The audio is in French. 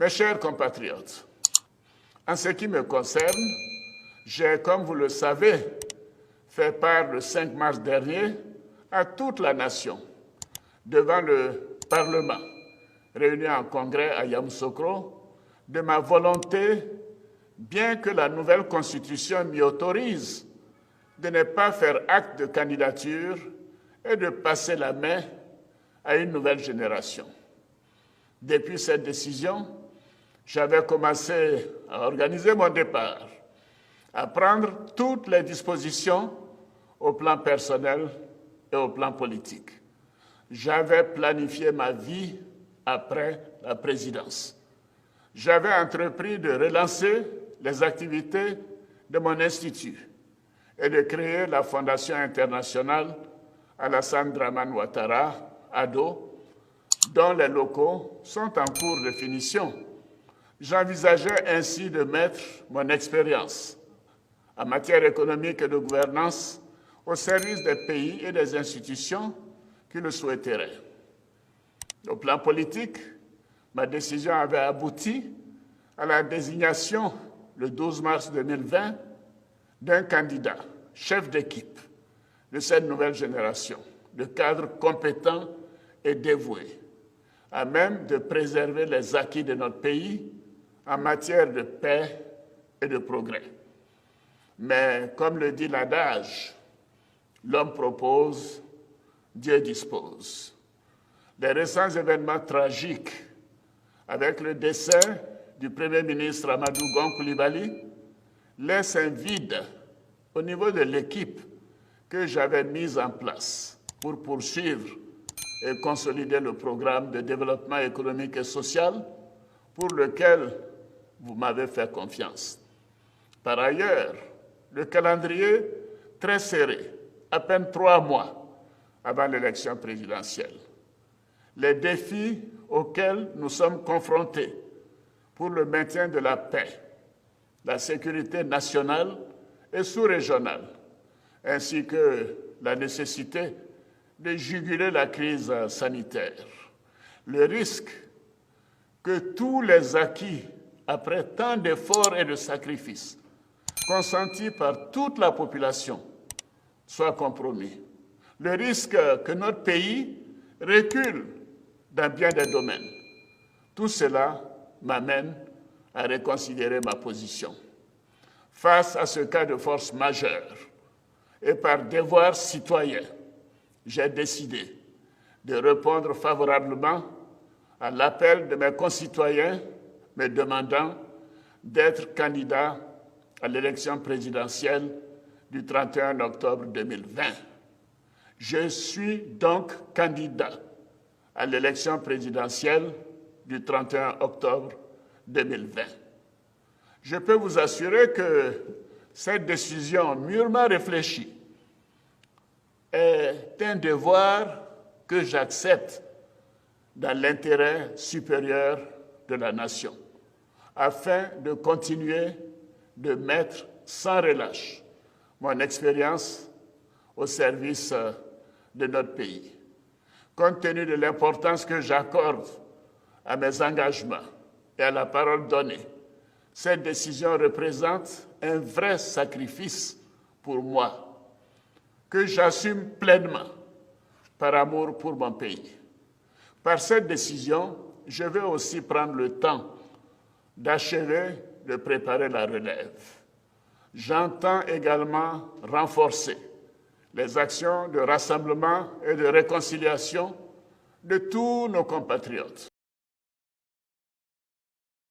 Mes chers compatriotes, en ce qui me concerne, j'ai, comme vous le savez, fait part le 5 mars dernier à toute la nation, devant le Parlement, réuni en congrès à Yamoussoukro, de ma volonté, bien que la nouvelle Constitution m'y autorise, de ne pas faire acte de candidature et de passer la main à une nouvelle génération. Depuis cette décision, j'avais commencé à organiser mon départ, à prendre toutes les dispositions au plan personnel et au plan politique. J'avais planifié ma vie après la présidence. J'avais entrepris de relancer les activités de mon institut et de créer la Fondation internationale Alassane Dramane Ouattara, ADO, dont les locaux sont en cours de finition. J'envisageais ainsi de mettre mon expérience en matière économique et de gouvernance au service des pays et des institutions qui le souhaiteraient. Au plan politique, ma décision avait abouti à la désignation, le 12 mars 2020, d'un candidat, chef d'équipe de cette nouvelle génération, de cadres compétents et dévoués, à même de préserver les acquis de notre pays en matière de paix et de progrès. Mais comme le dit l'adage, l'homme propose, Dieu dispose. Les récents événements tragiques avec le décès du Premier ministre Amadou Gon Coulibaly laissent un vide au niveau de l'équipe que j'avais mise en place pour poursuivre et consolider le programme de développement économique et social pour lequel vous m'avez fait confiance. Par ailleurs, le calendrier très serré, à peine 3 mois avant l'élection présidentielle. Les défis auxquels nous sommes confrontés pour le maintien de la paix, la sécurité nationale et sous-régionale, ainsi que la nécessité de juguler la crise sanitaire. Le risque que tous les acquis, après tant d'efforts et de sacrifices, consentis par toute la population, soient compromis. Le risque que notre pays recule dans bien des domaines. Tout cela m'amène à reconsidérer ma position. Face à ce cas de force majeure et par devoir citoyen, j'ai décidé de répondre favorablement à l'appel de mes concitoyens me demandant d'être candidat à l'élection présidentielle du 31 octobre 2020. Je suis donc candidat à l'élection présidentielle du 31 octobre 2020. Je peux vous assurer que cette décision mûrement réfléchie est un devoir que j'accepte dans l'intérêt supérieur de la nation, afin de continuer de mettre sans relâche mon expérience au service de notre pays. Compte tenu de l'importance que j'accorde à mes engagements et à la parole donnée, cette décision représente un vrai sacrifice pour moi, que j'assume pleinement par amour pour mon pays. Par cette décision, je vais aussi prendre le temps d'achever de préparer la relève. J'entends également renforcer les actions de rassemblement et de réconciliation de tous nos compatriotes.